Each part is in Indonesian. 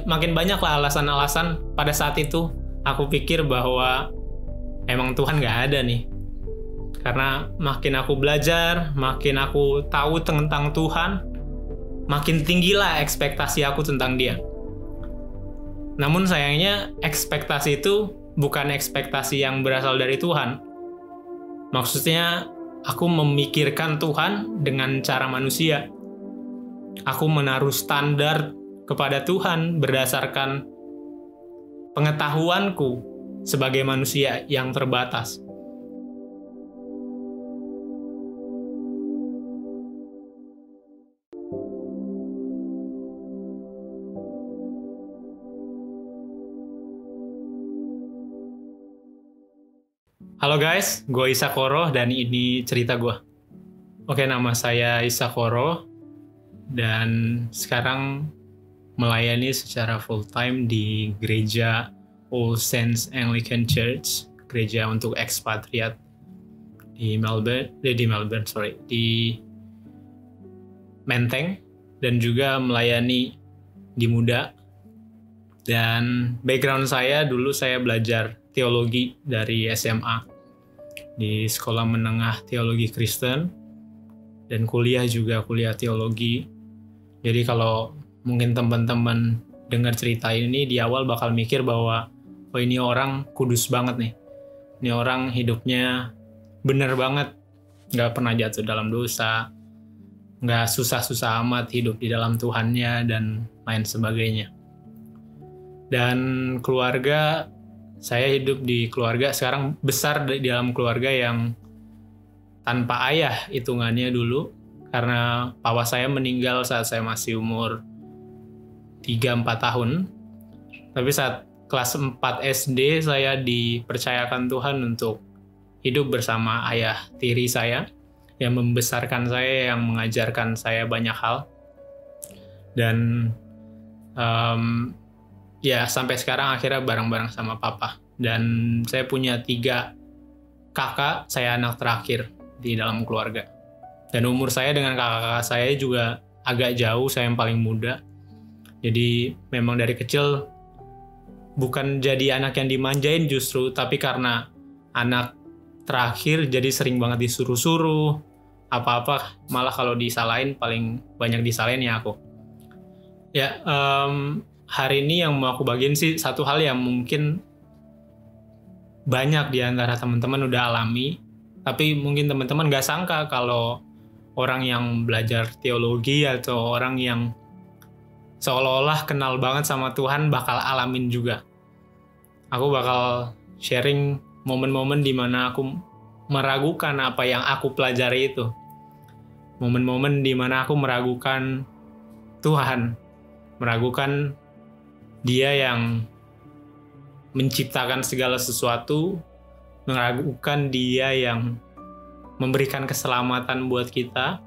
makin banyak lah alasan-alasan. Pada saat itu aku pikir bahwa emang Tuhan gak ada nih. Karena makin aku belajar, makin aku tahu tentang Tuhan, makin tinggilah ekspektasi aku tentang Dia. Namun sayangnya ekspektasi itu bukan ekspektasi yang berasal dari Tuhan. Maksudnya aku memikirkan Tuhan dengan cara manusia. Aku menaruh standar kepada Tuhan berdasarkan pengetahuanku sebagai manusia yang terbatas. Halo guys, gue Isakoro dan ini cerita gue. Oke, nama saya Isakoro dan sekarang melayani secara full time di gereja All Saints Anglican Church, gereja untuk ekspatriat di Menteng, dan juga melayani di Muda. Dan background saya dulu saya belajar teologi dari SMA di Sekolah Menengah Teologi Kristen dan kuliah teologi. Jadi kalau mungkin teman-teman dengar cerita ini di awal bakal mikir bahwa oh ini orang kudus banget nih. Ini orang hidupnya bener banget, nggak pernah jatuh dalam dosa, nggak susah-susah amat hidup di dalam Tuhannya dan lain sebagainya. Dan keluarga, saya hidup di keluarga sekarang besar di dalam keluarga yang tanpa ayah hitungannya dulu, karena papa saya meninggal saat saya masih umur 3-4 tahun. Tapi saat kelas 4 SD saya dipercayakan Tuhan untuk hidup bersama ayah tiri saya yang membesarkan saya, yang mengajarkan saya banyak hal. Dan ya sampai sekarang akhirnya bareng-bareng sama papa. Dan saya punya 3 kakak, saya anak terakhir di dalam keluarga. Dan umur saya dengan kakak-kakak saya juga agak jauh, saya yang paling muda. Jadi memang dari kecil bukan jadi anak yang dimanjain justru, tapi karena anak terakhir jadi sering banget disuruh-suruh, apa-apa malah kalau disalahin paling banyak disalahin ya aku. Ya, hari ini yang mau aku bagiin sih satu hal yang mungkin banyak di antara teman-teman udah alami, tapi mungkin teman-teman gak sangka kalau orang yang belajar teologi atau orang yang seolah-olah kenal banget sama Tuhan bakal alamin juga. Aku bakal sharing momen-momen di mana aku meragukan apa yang aku pelajari itu. Momen-momen di mana aku meragukan Tuhan, meragukan Dia yang menciptakan segala sesuatu, meragukan Dia yang memberikan keselamatan buat kita,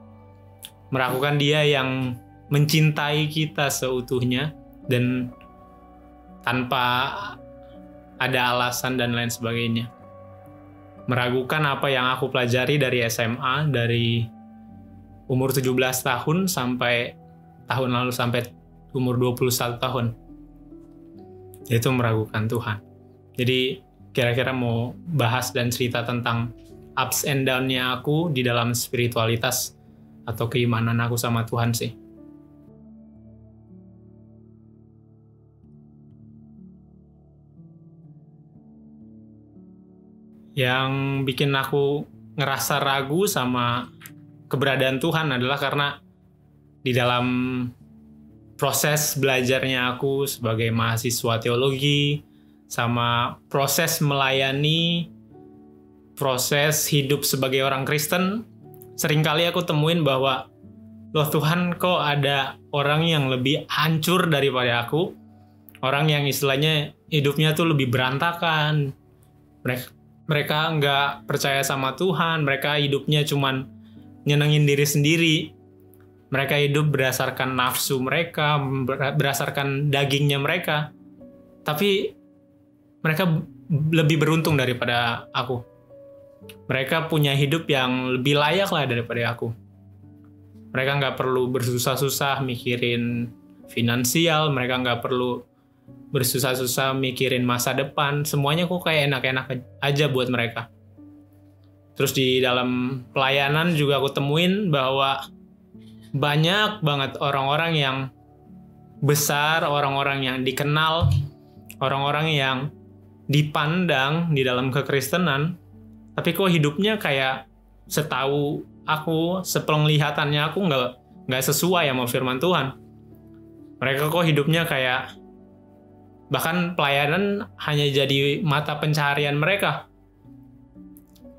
meragukan Dia yang mencintai kita seutuhnya dan tanpa ada alasan dan lain sebagainya. Meragukan apa yang aku pelajari dari SMA, dari umur 17 tahun sampai tahun lalu sampai umur 21 tahun. Itu meragukan Tuhan. Jadi kira-kira mau bahas dan cerita tentang ups and down-nya aku di dalam spiritualitas atau keimanan aku sama Tuhan sih. Yang bikin aku ngerasa ragu sama keberadaan Tuhan adalah karena di dalam proses belajarnya aku sebagai mahasiswa teologi, sama proses melayani, proses hidup sebagai orang Kristen, seringkali aku temuin bahwa loh Tuhan, kok ada orang yang lebih hancur daripada aku, orang yang istilahnya hidupnya tuh lebih berantakan, mereka nggak percaya sama Tuhan, mereka hidupnya cuman nyenengin diri sendiri. Mereka hidup berdasarkan nafsu mereka, berdasarkan dagingnya mereka. Tapi mereka lebih beruntung daripada aku. Mereka punya hidup yang lebih layak lah daripada aku. Mereka nggak perlu bersusah-susah mikirin finansial, mereka nggak perlu bersusah-susah mikirin masa depan, semuanya kok kayak enak-enak aja buat mereka. Terus di dalam pelayanan juga aku temuin bahwa banyak banget orang-orang yang besar, orang-orang yang dikenal, orang-orang yang dipandang di dalam kekristenan, tapi kok hidupnya kayak setahu aku, sepenglihatannya aku nggak sesuai sama firman Tuhan. Mereka kok hidupnya kayak, bahkan pelayanan hanya jadi mata pencaharian mereka.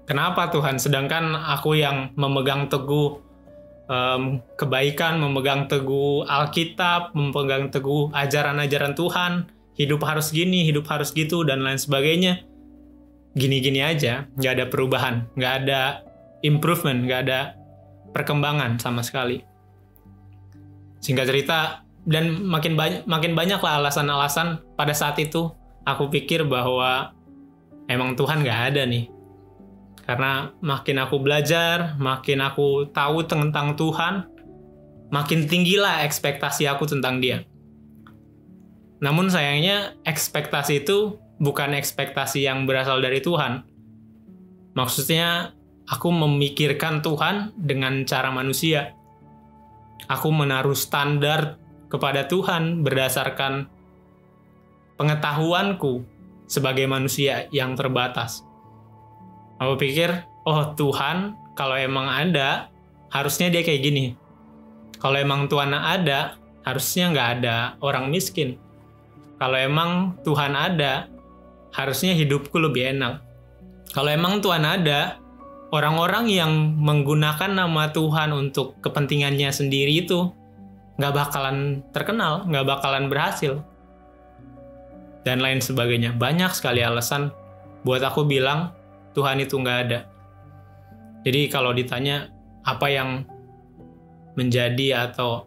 Kenapa Tuhan? Sedangkan aku yang memegang teguh kebaikan, memegang teguh Alkitab, memegang teguh ajaran-ajaran Tuhan, hidup harus gini, hidup harus gitu, dan lain sebagainya. Gini-gini aja, nggak ada perubahan, nggak ada improvement, nggak ada perkembangan sama sekali. Singkat cerita, dan makin banyak lah alasan-alasan pada saat itu, aku pikir bahwa emang Tuhan nggak ada nih. Karena makin aku belajar, makin aku tahu tentang Tuhan, makin tinggilah ekspektasi aku tentang Dia. Namun sayangnya ekspektasi itu bukan ekspektasi yang berasal dari Tuhan. Maksudnya aku memikirkan Tuhan dengan cara manusia. Aku menaruh standar kepada Tuhan berdasarkan pengetahuanku sebagai manusia yang terbatas. Aku pikir, oh Tuhan kalau emang ada, harusnya dia kayak gini. Kalau emang Tuhan ada, harusnya nggak ada orang miskin. Kalau emang Tuhan ada, harusnya hidupku lebih enak. Kalau emang Tuhan ada, orang-orang yang menggunakan nama Tuhan untuk kepentingannya sendiri itu nggak bakalan terkenal, nggak bakalan berhasil. Dan lain sebagainya. Banyak sekali alasan buat aku bilang, Tuhan itu nggak ada. Jadi kalau ditanya apa yang menjadi atau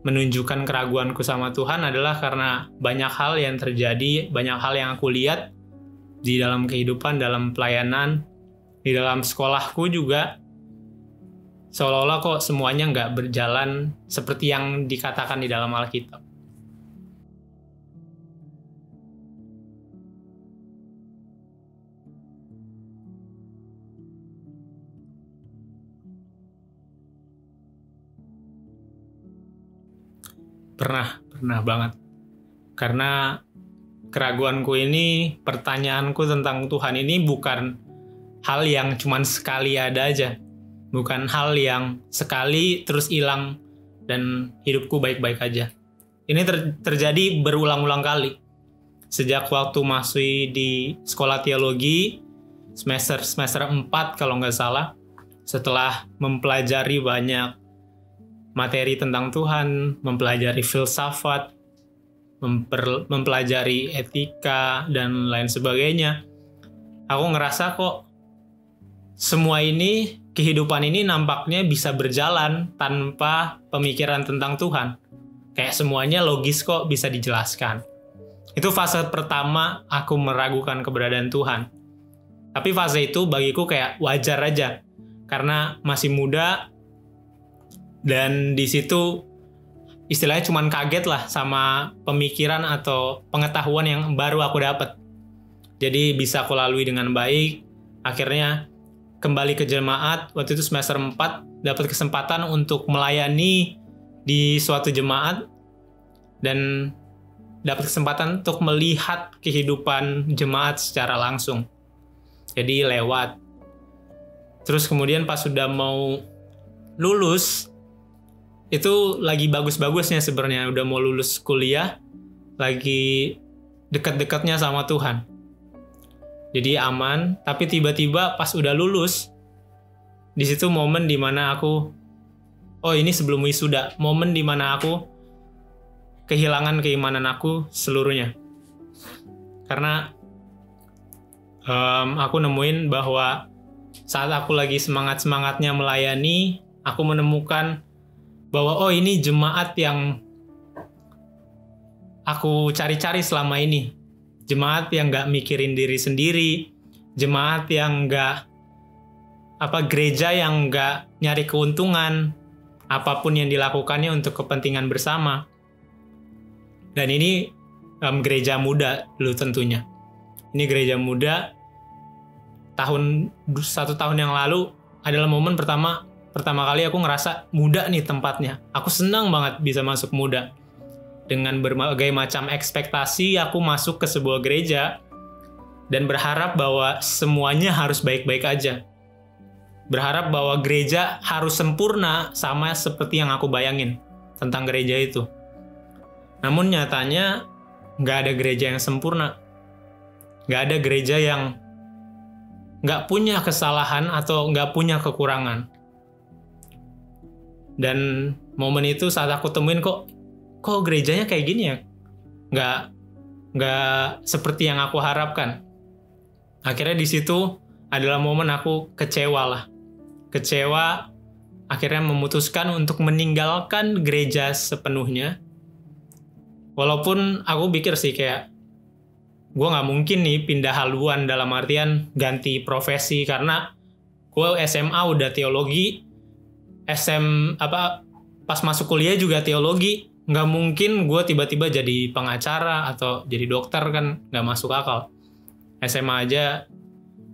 menunjukkan keraguanku sama Tuhan adalah karena banyak hal yang terjadi, banyak hal yang aku lihat di dalam kehidupan, dalam pelayanan, di dalam sekolahku juga, seolah-olah kok semuanya nggak berjalan seperti yang dikatakan di dalam Alkitab. Pernah banget. Karena keraguanku ini, pertanyaanku tentang Tuhan ini bukan hal yang cuman sekali ada aja. Bukan hal yang sekali terus hilang dan hidupku baik-baik aja. Ini terjadi berulang-ulang kali. Sejak waktu masih di sekolah teologi, semester 4 kalau nggak salah, setelah mempelajari banyak materi tentang Tuhan, mempelajari filsafat, mempelajari etika, dan lain sebagainya, aku ngerasa kok semua ini, kehidupan ini nampaknya bisa berjalan tanpa pemikiran tentang Tuhan. Kayak semuanya logis kok, bisa dijelaskan. Itu fase pertama aku meragukan keberadaan Tuhan. Tapi fase itu bagiku kayak wajar aja, karena masih muda, dan di situ istilahnya cuman kaget lah sama pemikiran atau pengetahuan yang baru aku dapat. Jadi bisa aku lalui dengan baik. Akhirnya kembali ke jemaat. Waktu itu semester 4 dapat kesempatan untuk melayani di suatu jemaat dan dapat kesempatan untuk melihat kehidupan jemaat secara langsung. Jadi lewat. Terus kemudian pas sudah mau lulus, itu lagi bagus-bagusnya sebenarnya, udah mau lulus kuliah, lagi dekat-dekatnya sama Tuhan. Jadi aman, tapi tiba-tiba pas udah lulus, di situ momen dimana aku, oh ini sebelum wisuda, momen dimana aku kehilangan keimanan aku seluruhnya. Karena aku nemuin bahwa saat aku lagi semangat-semangatnya melayani, aku menemukan bahwa oh ini jemaat yang aku cari-cari selama ini. Jemaat yang gak mikirin diri sendiri, jemaat yang gereja yang gak nyari keuntungan, apapun yang dilakukannya untuk kepentingan bersama. Dan ini gereja muda dulu tentunya. Ini gereja muda. 1 tahun yang lalu adalah momen pertama kali aku ngerasa muda nih tempatnya. Aku senang banget bisa masuk muda. Dengan berbagai macam ekspektasi aku masuk ke sebuah gereja dan berharap bahwa semuanya harus baik-baik aja. Berharap bahwa gereja harus sempurna sama seperti yang aku bayangin tentang gereja itu. Namun nyatanya nggak ada gereja yang sempurna. Nggak ada gereja yang nggak punya kesalahan atau nggak punya kekurangan. Dan momen itu saat aku temuin kok gerejanya kayak gini ya, nggak seperti yang aku harapkan. Akhirnya di situ adalah momen aku kecewa, akhirnya memutuskan untuk meninggalkan gereja sepenuhnya. Walaupun aku pikir sih kayak gue nggak mungkin nih pindah haluan dalam artian ganti profesi, karena gue SMA udah teologi, pas masuk kuliah juga teologi. Nggak mungkin gue tiba-tiba jadi pengacara atau jadi dokter, kan nggak masuk akal. SMA aja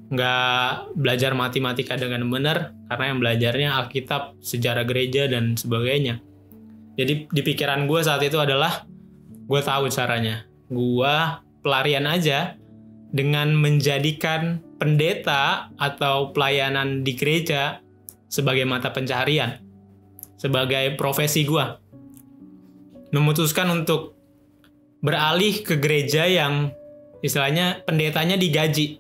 nggak belajar matematika dengan benar karena yang belajarnya Alkitab, sejarah gereja dan sebagainya. Jadi di pikiran gue saat itu adalah gue tahu caranya. Gue pelarian aja dengan menjadikan pendeta atau pelayanan di gereja sebagai mata pencaharian, sebagai profesi gue. Memutuskan untuk beralih ke gereja yang istilahnya pendetanya digaji.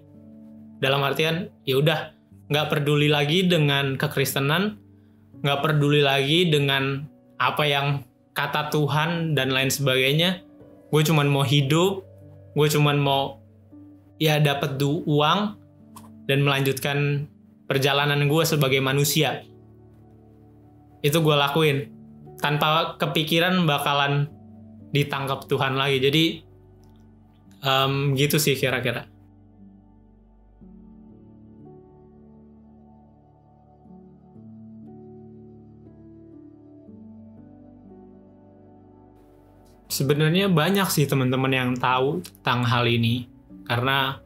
Dalam artian ya udah nggak peduli lagi dengan kekristenan, nggak peduli lagi dengan apa yang kata Tuhan dan lain sebagainya. Gue cuman mau hidup, gue cuman mau ya dapat uang dan melanjutkan perjalanan gue sebagai manusia. Itu gue lakuin tanpa kepikiran bakalan ditangkap Tuhan lagi. Jadi gitu sih kira-kira. Sebenarnya banyak sih teman-teman yang tahu tentang hal ini, karena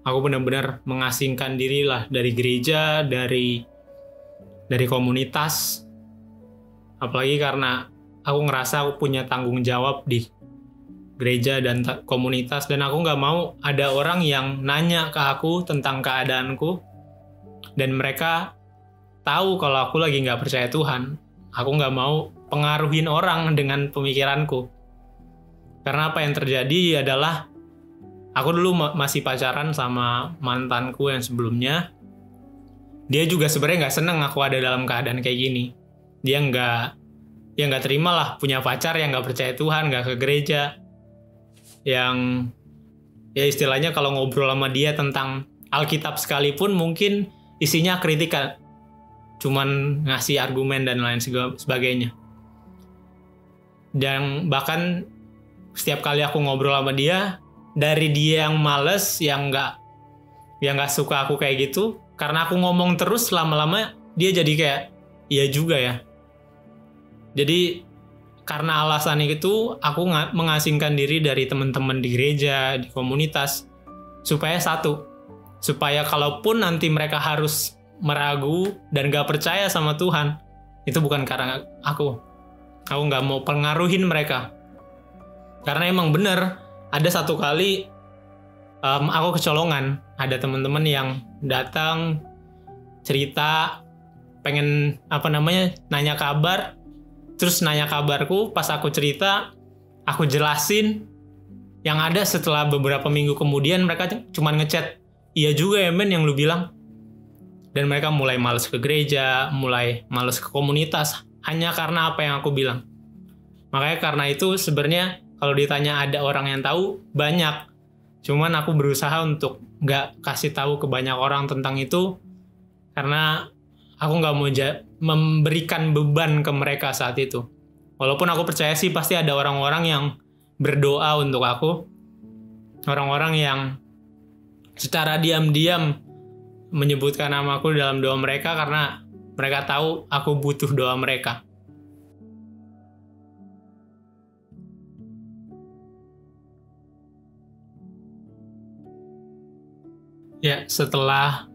aku benar-benar mengasingkan diri lah dari gereja, dari komunitas. Apalagi karena aku ngerasa aku punya tanggung jawab di gereja dan komunitas, dan aku nggak mau ada orang yang nanya ke aku tentang keadaanku dan mereka tahu kalau aku lagi nggak percaya Tuhan. Aku nggak mau pengaruhin orang dengan pemikiranku. Karena apa yang terjadi adalah aku dulu masih pacaran sama mantanku yang sebelumnya. Dia juga sebenarnya nggak seneng aku ada dalam keadaan kayak gini. Dia nggak terima lah punya pacar yang nggak percaya Tuhan, nggak ke gereja, yang ya istilahnya kalau ngobrol sama dia tentang Alkitab sekalipun mungkin isinya kritikan, cuman ngasih argumen dan lain sebagainya. Dan bahkan setiap kali aku ngobrol sama dia, dari dia yang males, yang nggak suka aku kayak gitu, karena aku ngomong terus, lama-lama dia jadi kayak iya juga ya. Jadi karena alasan itu aku mengasingkan diri dari teman-teman di gereja, di komunitas, supaya kalaupun nanti mereka harus meragu dan gak percaya sama Tuhan, itu bukan karena aku nggak mau pengaruhin mereka. Karena emang bener, ada satu kali aku kecolongan. Ada teman-teman yang datang cerita pengen nanya kabar, terus nanya kabarku. Pas aku cerita, aku jelasin. Yang ada setelah beberapa minggu kemudian mereka cuman ngechat, iya juga ya men yang lu bilang. Dan mereka mulai males ke gereja, mulai males ke komunitas, hanya karena apa yang aku bilang. Makanya karena itu sebenarnya kalau ditanya ada orang yang tahu, banyak. Cuman aku berusaha untuk nggak kasih tahu ke banyak orang tentang itu, karena aku nggak mau memberikan beban ke mereka saat itu. Walaupun aku percaya sih pasti ada orang-orang yang berdoa untuk aku. Orang-orang yang secara diam-diam menyebutkan namaku dalam doa mereka karena mereka tahu aku butuh doa mereka. Ya, setelah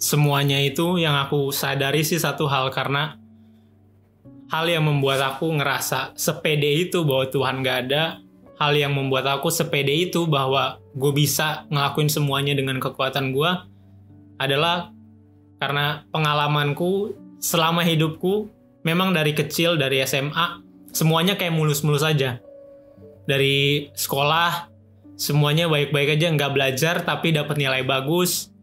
semuanya itu yang aku sadari sih satu hal, karena hal yang membuat aku ngerasa sepede itu bahwa Tuhan gak ada, hal yang membuat aku sepede itu bahwa gue bisa ngelakuin semuanya dengan kekuatan gue, adalah karena pengalamanku selama hidupku, memang dari kecil, dari SMA, semuanya kayak mulus-mulus aja. Dari sekolah, semuanya baik-baik aja, nggak belajar tapi dapat nilai bagus.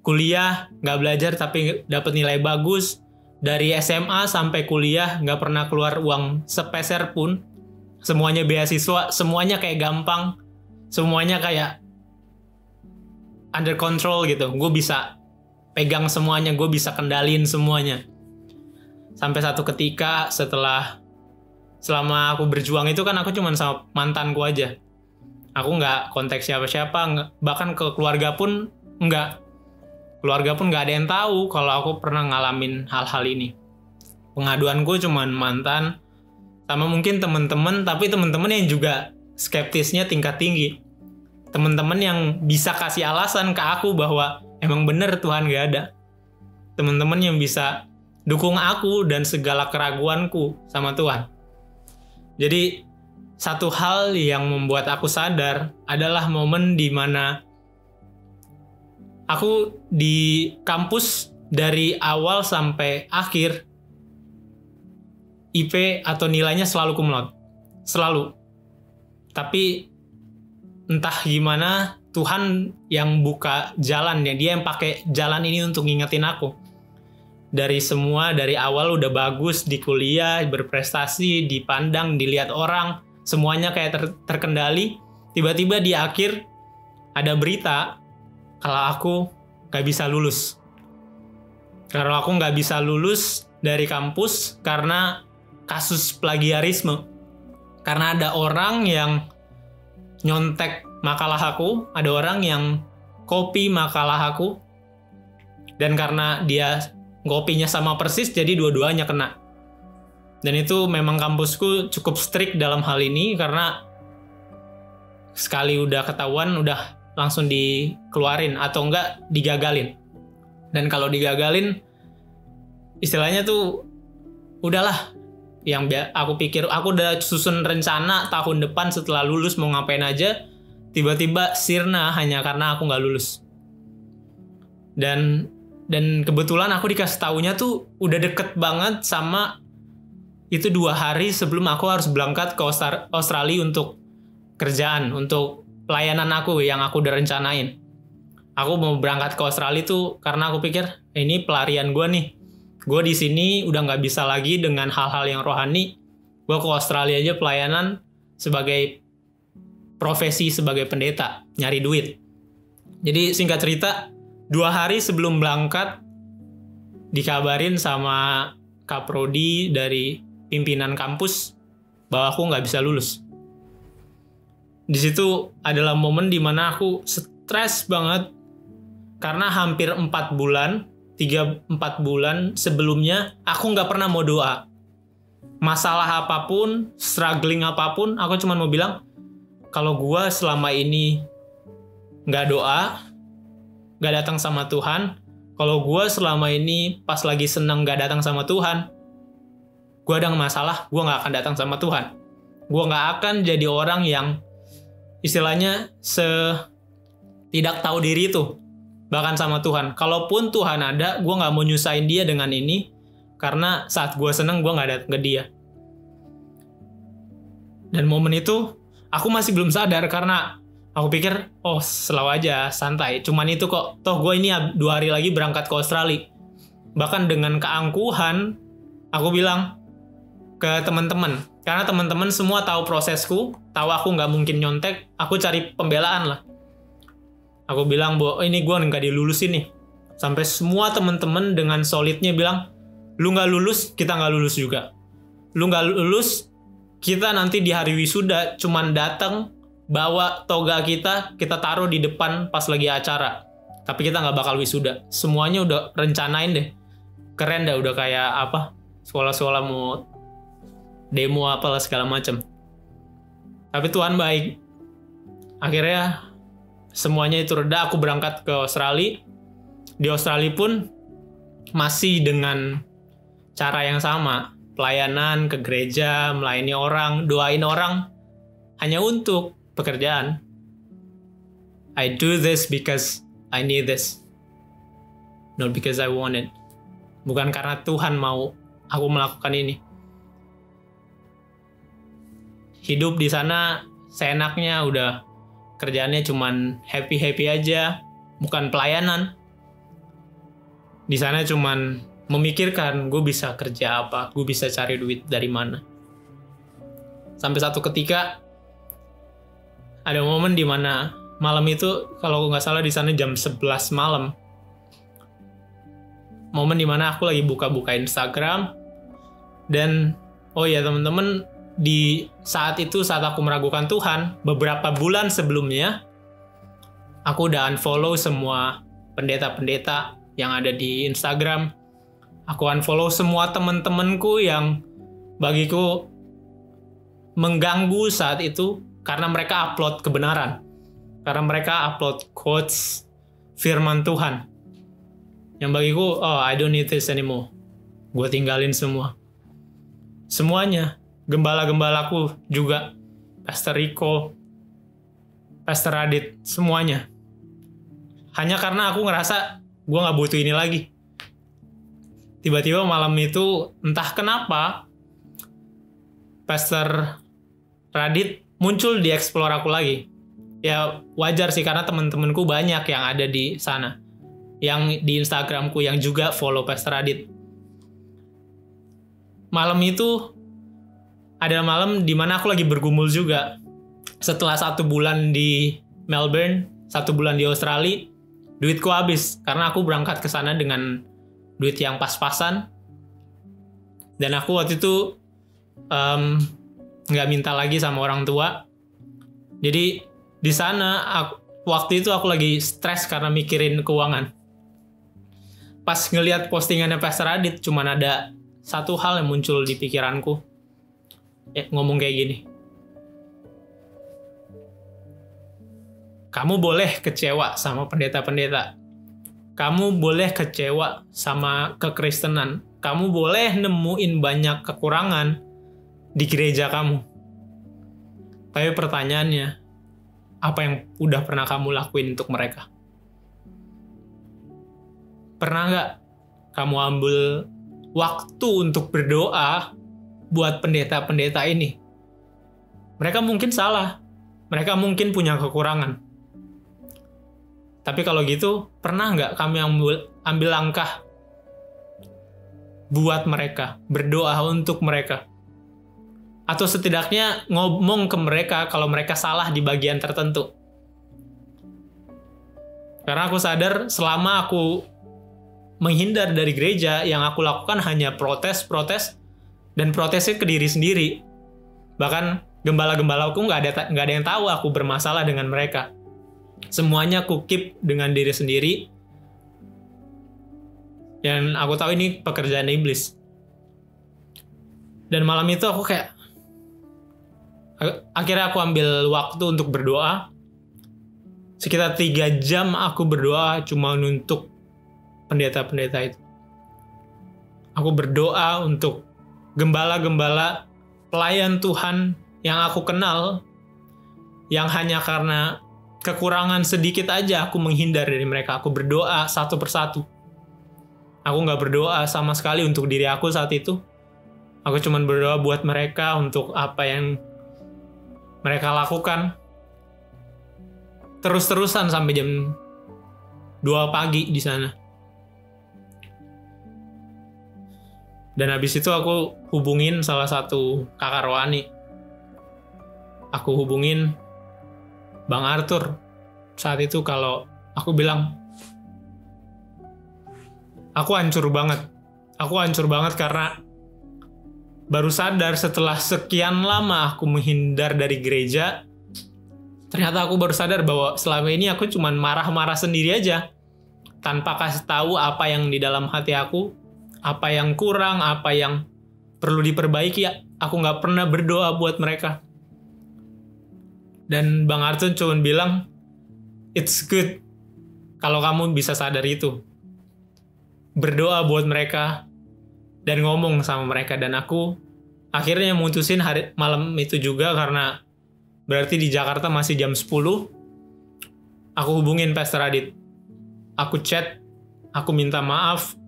Kuliah, nggak belajar tapi dapat nilai bagus. Dari SMA sampai kuliah, nggak pernah keluar uang sepeser pun. Semuanya beasiswa, semuanya kayak gampang. Semuanya kayak under control gitu. Gue bisa pegang semuanya, gue bisa kendalin semuanya. Sampai satu ketika selama aku berjuang itu kan aku cuma sama mantanku aja. Aku nggak kontak siapa-siapa, bahkan ke keluarga pun nggak. Keluarga pun nggak ada yang tahu kalau aku pernah ngalamin hal-hal ini. Pengaduanku cuma mantan, sama mungkin teman-teman, tapi teman-teman yang juga skeptisnya tingkat tinggi. Teman-teman yang bisa kasih alasan ke aku bahwa emang bener Tuhan nggak ada. Teman-teman yang bisa dukung aku dan segala keraguanku sama Tuhan. Jadi satu hal yang membuat aku sadar adalah momen di mana aku di kampus dari awal sampai akhir IP atau nilainya selalu cum laude. Selalu. Tapi entah gimana Tuhan yang buka jalannya, dia yang pakai jalan ini untuk ngingetin aku. Dari awal udah bagus di kuliah, berprestasi, dipandang, dilihat orang, semuanya kayak terkendali. Tiba-tiba di akhir ada berita kalau aku gak bisa lulus. Kalau aku gak bisa lulus dari kampus karena kasus plagiarisme. Karena ada orang yang nyontek makalah aku, ada orang yang copy makalah aku, dan karena dia kopinya sama persis, jadi dua-duanya kena. Dan itu memang kampusku cukup strict dalam hal ini, karena sekali udah ketahuan, udah langsung dikeluarin, atau enggak digagalin. Dan kalau digagalin, istilahnya tuh, udahlah. Yang aku pikir, aku udah susun rencana tahun depan setelah lulus mau ngapain aja, tiba-tiba sirna hanya karena aku nggak lulus. Dan kebetulan aku dikasih taunya tuh udah deket banget sama itu 2 hari sebelum aku harus berangkat ke Australia untuk kerjaan, untuk pelayanan aku yang aku udah rencanain. Aku mau berangkat ke Australia tuh karena aku pikir ini pelarian gue nih. Gue di sini udah nggak bisa lagi dengan hal-hal yang rohani. Gue ke Australia aja pelayanan sebagai profesi sebagai pendeta, nyari duit. Jadi singkat cerita, 2 hari sebelum berangkat dikabarin sama Kaprodi dari pimpinan kampus bahwa aku nggak bisa lulus. Di situ adalah momen dimana aku stres banget karena hampir 4 bulan 3-4 bulan sebelumnya aku nggak pernah mau doa. Masalah apapun, struggling apapun, aku cuma mau bilang kalau gue selama ini nggak doa, nggak datang sama Tuhan, kalau gue selama ini pas lagi seneng nggak datang sama Tuhan, gue ada masalah, gue nggak akan datang sama Tuhan. Gue nggak akan jadi orang yang istilahnya tidak tahu diri tuh, bahkan sama Tuhan. Kalaupun Tuhan ada, gue nggak mau nyusahin dia dengan ini, karena saat gue seneng gue nggak datang ke dia. Dan momen itu aku masih belum sadar karena aku pikir selalu aja santai, cuman itu kok, toh gue ini 2 hari lagi berangkat ke Australia. Bahkan dengan keangkuhan aku bilang ke teman-teman, karena teman-teman semua tahu prosesku, tahu aku nggak mungkin nyontek, aku cari pembelaan lah. Aku bilang bahwa ini gue nggak dilulusin nih. Sampai semua teman-teman dengan solidnya bilang, lu nggak lulus, kita nggak lulus juga. Lu nggak lulus, kita nanti di hari wisuda cuman datang bawa toga kita taruh di depan pas lagi acara. Tapi kita nggak bakal wisuda. Semuanya udah rencanain deh. Keren dah, udah kayak apa? Sekolah-sekolah mau demo apalah segala macam. Tapi Tuhan baik. Akhirnya semuanya itu reda, aku berangkat ke Australia. Di Australia pun masih dengan cara yang sama, pelayanan ke gereja, melayani orang, doain orang, hanya untuk pekerjaan. I do this because I need this, not because I want it. Bukan karena Tuhan mau aku melakukan ini. Hidup di sana seenaknya, udah kerjaannya cuman happy-happy aja, bukan pelayanan. Di sana cuman memikirkan gue bisa kerja apa, gue bisa cari duit dari mana. Sampai satu ketika ada momen di mana malam itu, kalau nggak salah di sana jam 11 malam. Momen di mana aku lagi buka-buka Instagram, dan oh ya teman-teman, di saat itu saat aku meragukan Tuhan, beberapa bulan sebelumnya aku udah unfollow semua pendeta-pendeta yang ada di Instagram. Aku unfollow semua teman-temanku yang bagiku mengganggu saat itu, karena mereka upload kebenaran, karena mereka upload quotes firman Tuhan yang bagiku, oh I don't need this anymore. Gue tinggalin semuanya. Gembala-gembalaku juga, Pastor Rico, Pastor Radit, semuanya. Hanya karena aku ngerasa gue gak butuh ini lagi. Tiba-tiba malam itu, entah kenapa, Pastor Radit muncul di explore aku lagi. Ya wajar sih, karena teman-temanku banyak yang ada di sana, yang di Instagramku yang juga follow Pastor Radit. Malam itu ada malam dimana aku lagi bergumul juga. Setelah 1 bulan di Melbourne, 1 bulan di Australia, duitku habis karena aku berangkat ke sana dengan duit yang pas-pasan. Dan aku waktu itu nggak minta lagi sama orang tua. Jadi di sana waktu itu aku lagi stres karena mikirin keuangan. Pas ngelihat postingannya Pastor Adit, cuman ada satu hal yang muncul di pikiranku. Ngomong kayak gini. Kamu boleh kecewa sama pendeta-pendeta. Kamu boleh kecewa sama kekristenan. Kamu boleh nemuin banyak kekurangan di gereja kamu. Tapi pertanyaannya, apa yang udah pernah kamu lakuin untuk mereka? Pernah nggak kamu ambil waktu untuk berdoa buat pendeta-pendeta ini? Mereka mungkin salah. Mereka mungkin punya kekurangan. Tapi kalau gitu, pernah nggak kami ambil langkah buat mereka, berdoa untuk mereka? Atau setidaknya ngomong ke mereka kalau mereka salah di bagian tertentu. Karena aku sadar selama aku menghindar dari gereja, yang aku lakukan hanya protes, dan protesnya ke diri sendiri. Bahkan gembala-gembalaku nggak ada yang tahu aku bermasalah dengan mereka. Semuanya aku keep dengan diri sendiri. Dan aku tahu ini pekerjaan iblis. Dan malam itu aku kayak, akhirnya aku ambil waktu untuk berdoa. Sekitar 3 jam aku berdoa cuma untuk pendeta-pendeta itu. Aku berdoa untuk gembala-gembala, pelayan Tuhan yang aku kenal, yang hanya karena kekurangan sedikit aja aku menghindar dari mereka. Aku berdoa satu persatu. Aku gak berdoa sama sekali untuk diri aku saat itu. Aku cuma berdoa buat mereka, untuk apa yang mereka lakukan. Terus-terusan sampai jam 2 pagi di sana. Dan habis itu aku hubungin salah satu kakak rohani. Aku hubungin Bang Arthur. Saat itu kalau aku bilang, aku hancur banget. Aku hancur banget karena baru sadar setelah sekian lama aku menghindar dari gereja. Ternyata aku baru sadar bahwa selama ini aku cuma marah-marah sendiri aja. Tanpa kasih tahu apa yang di dalam hati aku. Apa yang kurang, apa yang perlu diperbaiki. Aku gak pernah berdoa buat mereka. Dan Bang Arthur cuma bilang, it's good kalau kamu bisa sadar itu. Berdoa buat mereka dan ngomong sama mereka. Dan aku akhirnya mutusin malam itu juga, karena berarti di Jakarta masih jam 10. Aku hubungin Pastor Adit. Aku chat, aku minta maaf.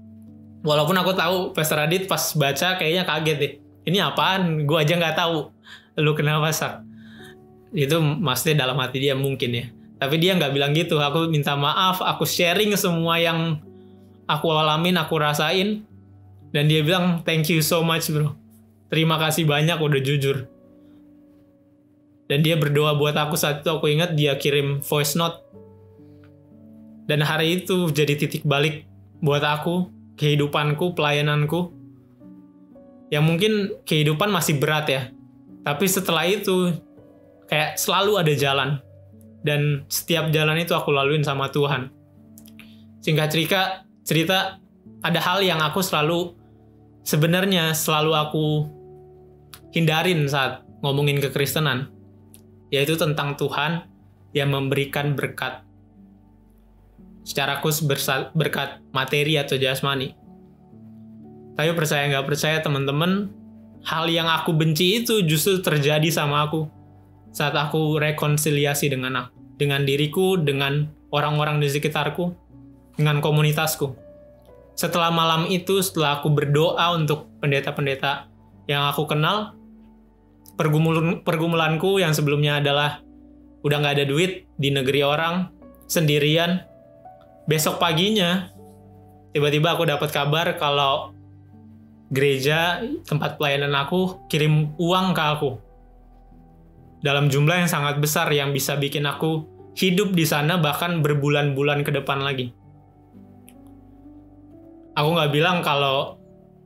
Walaupun aku tahu Pastor Adit pas baca kayaknya kaget deh. Ini apaan? Gue aja nggak tahu. Lu kenapa, Sak? Itu maksudnya dalam hati dia mungkin ya. Tapi dia nggak bilang gitu. Aku minta maaf, aku sharing semua yang aku alamin, aku rasain. Dan dia bilang, thank you so much bro. Terima kasih banyak udah jujur. Dan dia berdoa buat aku saat itu. Aku ingat dia kirim voice note. Dan hari itu jadi titik balik buat aku, kehidupanku, pelayananku. Yang mungkin kehidupan masih berat ya. Tapi setelah itu kayak selalu ada jalan. Dan setiap jalan itu aku laluin sama Tuhan. Singkat cerita ada hal yang aku sebenarnya selalu aku hindarin saat ngomongin kekristenan. Yaitu tentang Tuhan yang memberikan berkat. Secara khusus berkat materi atau jasmani. Tapi percaya nggak percaya teman-teman, hal yang aku benci itu justru terjadi sama aku saat aku rekonsiliasi dengan diriku, dengan orang-orang di sekitarku, dengan komunitasku. Setelah malam itu, setelah aku berdoa untuk pendeta-pendeta yang aku kenal, pergumulanku yang sebelumnya adalah udah nggak ada duit di negeri orang, sendirian. Besok paginya, tiba-tiba aku dapat kabar kalau gereja tempat pelayanan aku kirim uang ke aku. Dalam jumlah yang sangat besar yang bisa bikin aku hidup di sana bahkan berbulan-bulan ke depan lagi. Aku nggak bilang kalau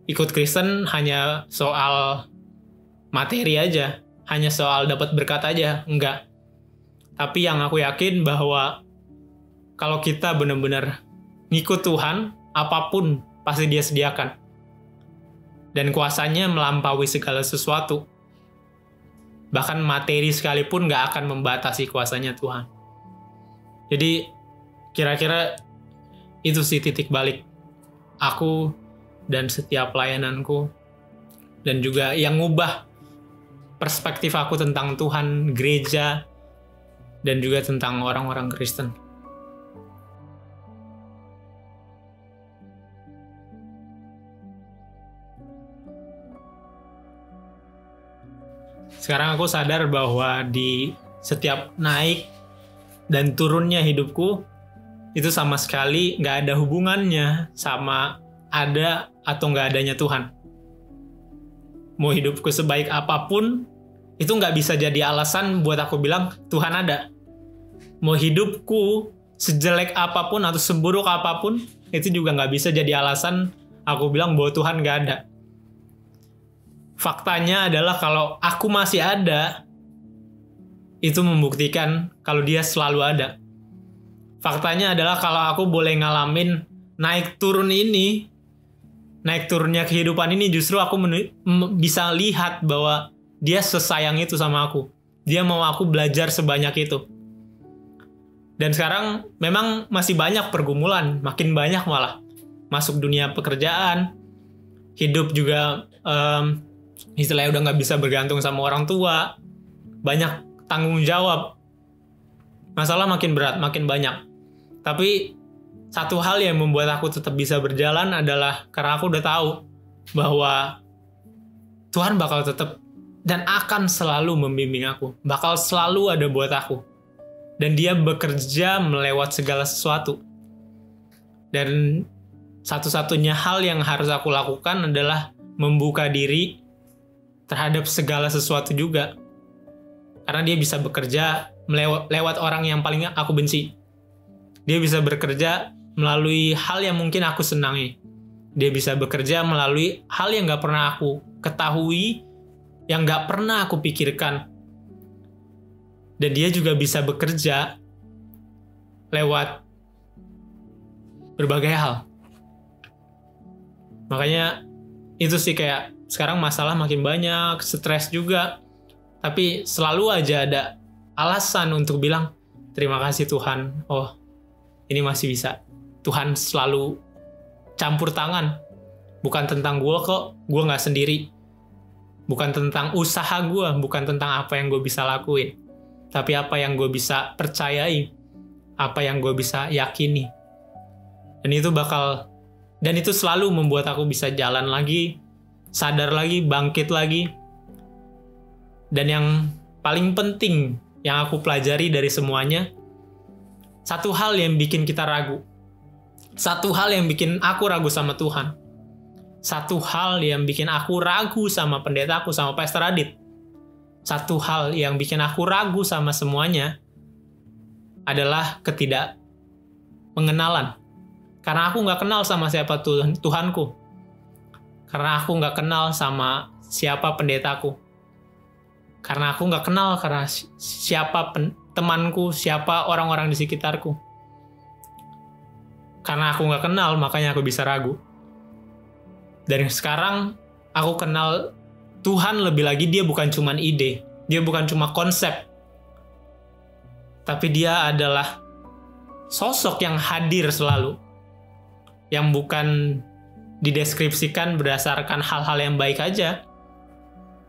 ikut Kristen hanya soal materi aja, hanya soal dapat berkat aja, enggak. Tapi yang aku yakin bahwa kalau kita benar-benar ngikut Tuhan, apapun pasti Dia sediakan. Dan kuasanya melampaui segala sesuatu. Bahkan materi sekalipun nggak akan membatasi kuasanya Tuhan. Jadi kira-kira itu sih titik balik aku dan setiap pelayananku. Dan juga yang ngubah perspektif aku tentang Tuhan, gereja, dan juga tentang orang-orang Kristen. Sekarang aku sadar bahwa di setiap naik dan turunnya hidupku, itu sama sekali nggak ada hubungannya sama ada atau nggak adanya Tuhan. Mau hidupku sebaik apapun, itu nggak bisa jadi alasan buat aku bilang Tuhan ada. Mau hidupku sejelek apapun atau seburuk apapun, itu juga nggak bisa jadi alasan aku bilang bahwa Tuhan nggak ada. Faktanya adalah kalau aku masih ada, itu membuktikan kalau Dia selalu ada. Faktanya adalah kalau aku boleh ngalamin naik turun ini, naik turunnya kehidupan ini, justru aku bisa lihat bahwa Dia sesayang itu sama aku. Dia mau aku belajar sebanyak itu. Dan sekarang memang masih banyak pergumulan, makin banyak malah. Masuk dunia pekerjaan, hidup juga istilahnya udah nggak bisa bergantung sama orang tua, banyak tanggung jawab, masalah makin berat, makin banyak. Tapi satu hal yang membuat aku tetap bisa berjalan adalah karena aku udah tahu bahwa Tuhan bakal tetap dan akan selalu membimbing aku, bakal selalu ada buat aku, dan Dia bekerja melewat segala sesuatu. Dan satu-satunya hal yang harus aku lakukan adalah membuka diri terhadap segala sesuatu juga. Karena Dia bisa bekerja lewat orang yang paling aku benci. Dia bisa bekerja melalui hal yang mungkin aku senangi. Dia bisa bekerja melalui hal yang gak pernah aku ketahui, yang gak pernah aku pikirkan. Dan Dia juga bisa bekerja lewat berbagai hal. Makanya itu sih kayak sekarang masalah makin banyak, stres juga. Tapi selalu aja ada alasan untuk bilang, terima kasih Tuhan, oh ini masih bisa. Tuhan selalu campur tangan. Bukan tentang gue kok, gue gak sendiri. Bukan tentang usaha gue, bukan tentang apa yang gue bisa lakuin. Tapi apa yang gue bisa percayai, apa yang gue bisa yakini. Dan itu selalu membuat aku bisa jalan lagi, sadar lagi, bangkit lagi. Dan yang paling penting yang aku pelajari dari semuanya, satu hal yang bikin kita ragu. Satu hal yang bikin aku ragu sama Tuhan. Satu hal yang bikin aku ragu sama pendetaku, sama Pastor Adit. Satu hal yang bikin aku ragu sama semuanya adalah ketidakmengenalan. Karena aku nggak kenal sama siapa Tuhanku. Karena aku nggak kenal sama siapa pendetaku. Karena aku nggak kenal karena siapa temanku, siapa orang-orang di sekitarku. Karena aku nggak kenal, makanya aku bisa ragu. Dan sekarang aku kenal Tuhan lebih lagi, dia bukan cuma ide, dia bukan cuma konsep, tapi dia adalah sosok yang hadir selalu, yang bukan dideskripsikan berdasarkan hal-hal yang baik aja,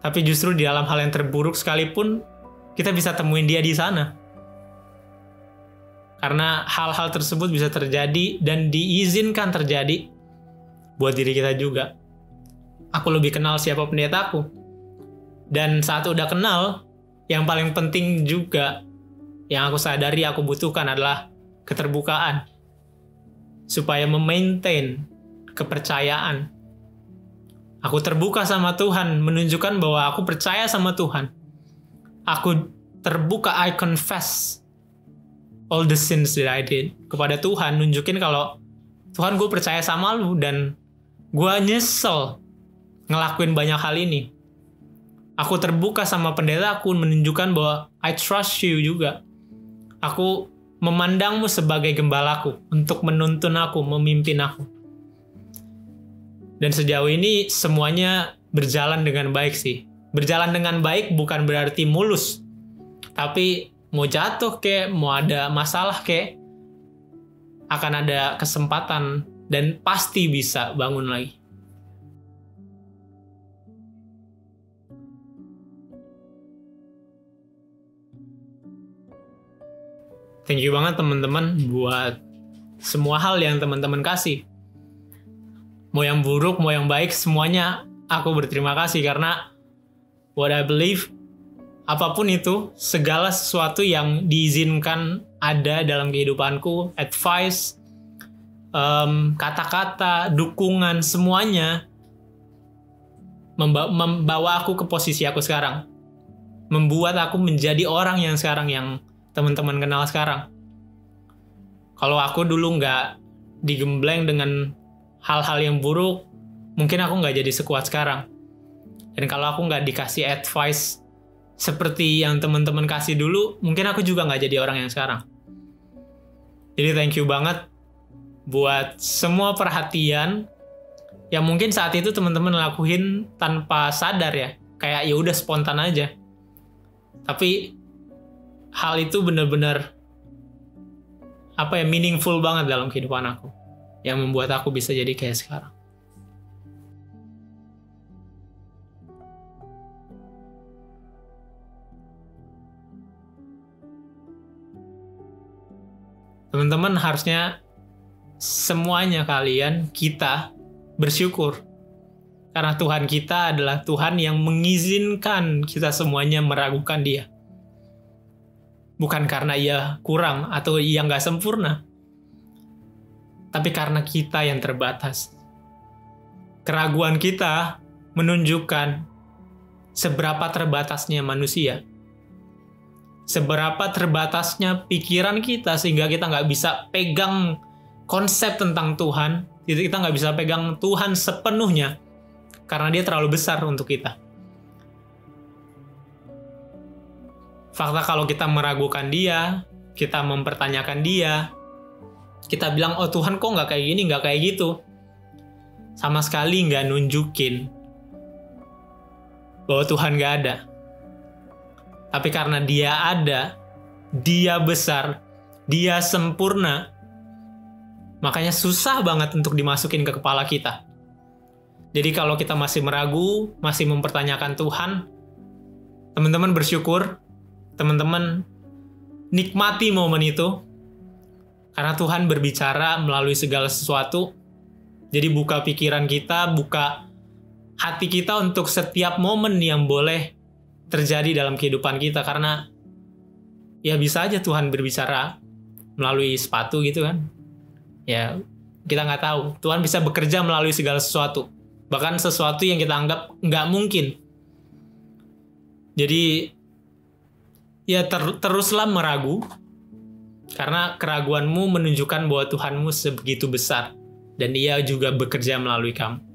tapi justru di dalam hal yang terburuk sekalipun, kita bisa temuin dia di sana. Karena hal-hal tersebut bisa terjadi dan diizinkan terjadi buat diri kita juga. Aku lebih kenal siapa pendetaku. Dan saat udah kenal, yang paling penting juga yang aku sadari aku butuhkan adalah keterbukaan. Supaya memaintain kepercayaan. Aku terbuka sama Tuhan, menunjukkan bahwa aku percaya sama Tuhan. Aku terbuka, I confess all the sins that I did kepada Tuhan, nunjukin kalau Tuhan, gue percaya sama lu dan gue nyesel ngelakuin banyak hal ini. Aku terbuka sama pendeta, aku menunjukkan bahwa I trust you juga. Aku memandangmu sebagai gembalaku untuk menuntun aku, memimpin aku. Dan sejauh ini semuanya berjalan dengan baik sih. Berjalan dengan baik bukan berarti mulus. Tapi mau jatuh kek, mau ada masalah kek, akan ada kesempatan dan pasti bisa bangun lagi. Thank you banget teman-teman buat semua hal yang teman-teman kasih. Mau yang buruk, mau yang baik, semuanya aku berterima kasih karena what I believe, apapun itu, segala sesuatu yang diizinkan ada dalam kehidupanku, advice, kata-kata, dukungan, semuanya membawa aku ke posisi aku sekarang. Membuat aku menjadi orang yang sekarang, yang teman-teman kenal sekarang. Kalau aku dulu nggak digembleng dengan hal-hal yang buruk, mungkin aku nggak jadi sekuat sekarang. Dan kalau aku nggak dikasih advice seperti yang teman-teman kasih dulu, mungkin aku juga nggak jadi orang yang sekarang. Jadi thank you banget buat semua perhatian yang mungkin saat itu teman-teman lakuin tanpa sadar ya, kayak ya udah spontan aja. Tapi hal itu benar-benar meaningful banget dalam kehidupan aku, yang membuat aku bisa jadi kayak sekarang. Teman-teman harusnya semuanya kita bersyukur. Karena Tuhan kita adalah Tuhan yang mengizinkan kita semuanya meragukan Dia. Bukan karena Ia kurang atau Ia nggak sempurna. Tapi karena kita yang terbatas. Keraguan kita menunjukkan seberapa terbatasnya manusia. Seberapa terbatasnya pikiran kita sehingga kita nggak bisa pegang konsep tentang Tuhan. Kita nggak bisa pegang Tuhan sepenuhnya. Karena Dia terlalu besar untuk kita. Fakta kalau kita meragukan Dia, kita mempertanyakan Dia, kita bilang, oh Tuhan kok nggak kayak gini, nggak kayak gitu. Sama sekali nggak nunjukin bahwa Tuhan nggak ada. Tapi karena Dia ada, Dia besar, Dia sempurna. Makanya susah banget untuk dimasukin ke kepala kita. Jadi kalau kita masih meragu, masih mempertanyakan Tuhan, teman-teman bersyukur, teman-teman nikmati momen itu, karena Tuhan berbicara melalui segala sesuatu. Jadi buka pikiran kita, buka hati kita untuk setiap momen yang boleh terjadi dalam kehidupan kita. Karena ya bisa aja Tuhan berbicara melalui sepatu gitu kan. Ya kita nggak tahu. Tuhan bisa bekerja melalui segala sesuatu. Bahkan sesuatu yang kita anggap nggak mungkin. Jadi ya teruslah meragu. Karena keraguanmu menunjukkan bahwa Tuhanmu sebegitu besar. Dan Dia juga bekerja melalui kamu.